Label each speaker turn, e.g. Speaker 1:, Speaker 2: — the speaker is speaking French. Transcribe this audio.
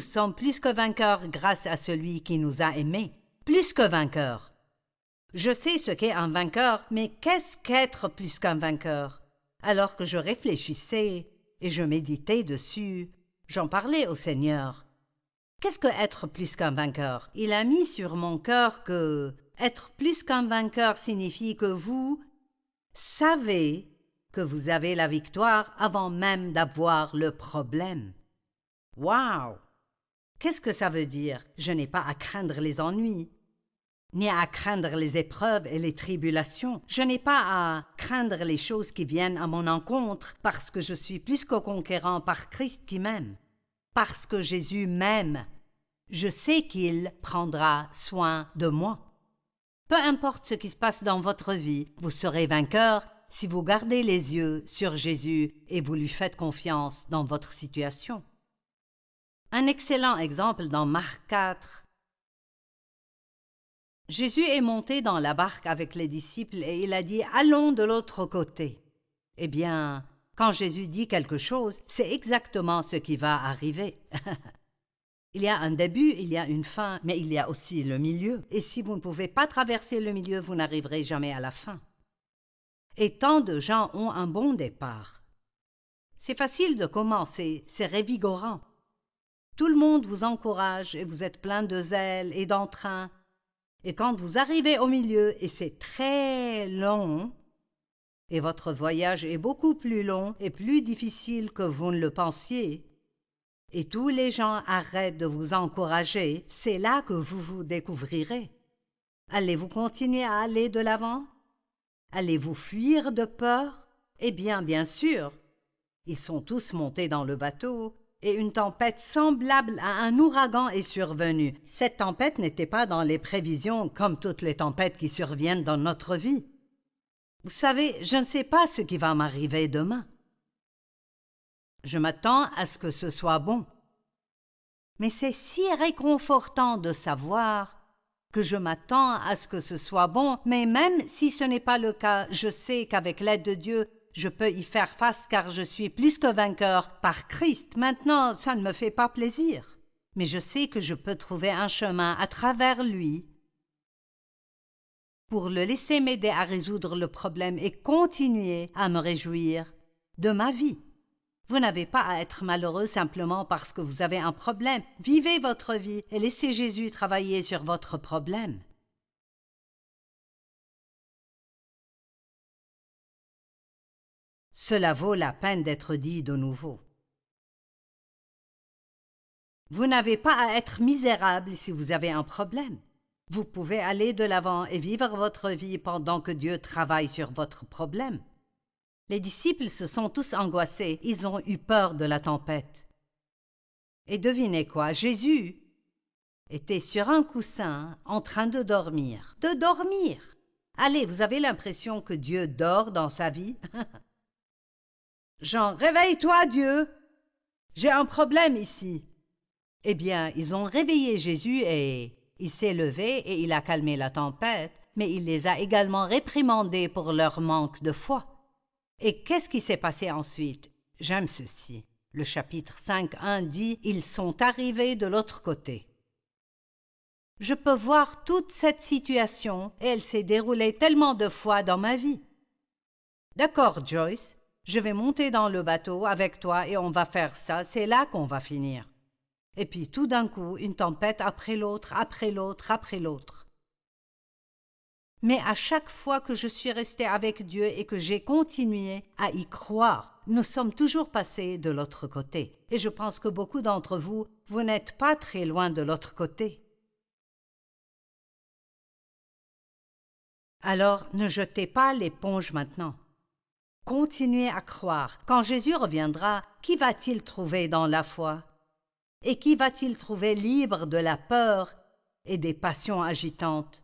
Speaker 1: Nous sommes plus que vainqueurs grâce à celui qui nous a aimés. Plus que vainqueurs. Je sais ce qu'est un vainqueur, mais qu'est-ce qu'être plus qu'un vainqueur? Alors que je réfléchissais et je méditais dessus, j'en parlais au Seigneur. Qu'est-ce que être plus qu'un vainqueur? Il a mis sur mon cœur que être plus qu'un vainqueur signifie que vous savez que vous avez la victoire avant même d'avoir le problème. Wow! Qu'est-ce que ça veut dire? Je n'ai pas à craindre les ennuis, ni à craindre les épreuves et les tribulations. Je n'ai pas à craindre les choses qui viennent à mon encontre parce que je suis plus que conquérant par Christ qui m'aime. Parce que Jésus m'aime, je sais qu'il prendra soin de moi. Peu importe ce qui se passe dans votre vie, vous serez vainqueur si vous gardez les yeux sur Jésus et vous lui faites confiance dans votre situation. Un excellent exemple dans Marc 4. Jésus est monté dans la barque avec les disciples et il a dit « Allons de l'autre côté ». Eh bien, quand Jésus dit quelque chose, c'est exactement ce qui va arriver. Il y a un début, il y a une fin, mais il y a aussi le milieu. Et si vous ne pouvez pas traverser le milieu, vous n'arriverez jamais à la fin. Et tant de gens ont un bon départ. C'est facile de commencer, c'est revigorant. Tout le monde vous encourage et vous êtes plein de zèle et d'entrain. Et quand vous arrivez au milieu, et c'est très long, et votre voyage est beaucoup plus long et plus difficile que vous ne le pensiez, et tous les gens arrêtent de vous encourager, c'est là que vous vous découvrirez. Allez-vous continuer à aller de l'avant? Allez-vous fuir de peur? Eh bien sûr. Ils sont tous montés dans le bateau, et une tempête semblable à un ouragan est survenue. Cette tempête n'était pas dans les prévisions comme toutes les tempêtes qui surviennent dans notre vie. Vous savez, je ne sais pas ce qui va m'arriver demain. Je m'attends à ce que ce soit bon. Mais c'est si réconfortant de savoir que je m'attends à ce que ce soit bon, mais même si ce n'est pas le cas, je sais qu'avec l'aide de Dieu, je peux y faire face car je suis plus que vainqueur par Christ. Maintenant, ça ne me fait pas plaisir. Mais je sais que je peux trouver un chemin à travers lui pour le laisser m'aider à résoudre le problème et continuer à me réjouir de ma vie. Vous n'avez pas à être malheureux simplement parce que vous avez un problème. Vivez votre vie et laissez Jésus travailler sur votre problème. Cela vaut la peine d'être dit de nouveau. Vous n'avez pas à être misérable si vous avez un problème. Vous pouvez aller de l'avant et vivre votre vie pendant que Dieu travaille sur votre problème. Les disciples se sont tous angoissés, ils ont eu peur de la tempête. Et devinez quoi, Jésus était sur un coussin en train de dormir. De dormir! Allez, vous avez l'impression que Dieu dort dans sa vie? Jean, réveille-toi, Dieu! J'ai un problème ici. Eh bien, ils ont réveillé Jésus et il s'est levé et il a calmé la tempête, mais il les a également réprimandés pour leur manque de foi. Et qu'est-ce qui s'est passé ensuite? J'aime ceci. Le chapitre 5:1 dit « Ils sont arrivés de l'autre côté ». Je peux voir toute cette situation et elle s'est déroulée tellement de fois dans ma vie. D'accord, Joyce, je vais monter dans le bateau avec toi et on va faire ça, c'est là qu'on va finir. Et puis tout d'un coup, une tempête après l'autre, après l'autre, après l'autre. Mais à chaque fois que je suis restée avec Dieu et que j'ai continué à y croire, nous sommes toujours passés de l'autre côté. Et je pense que beaucoup d'entre vous, vous n'êtes pas très loin de l'autre côté. Alors, ne jetez pas l'éponge maintenant. Continuez à croire. Quand Jésus reviendra, qui va-t-il trouver dans la foi? Et qui va-t-il trouver libre de la peur et des passions agitantes?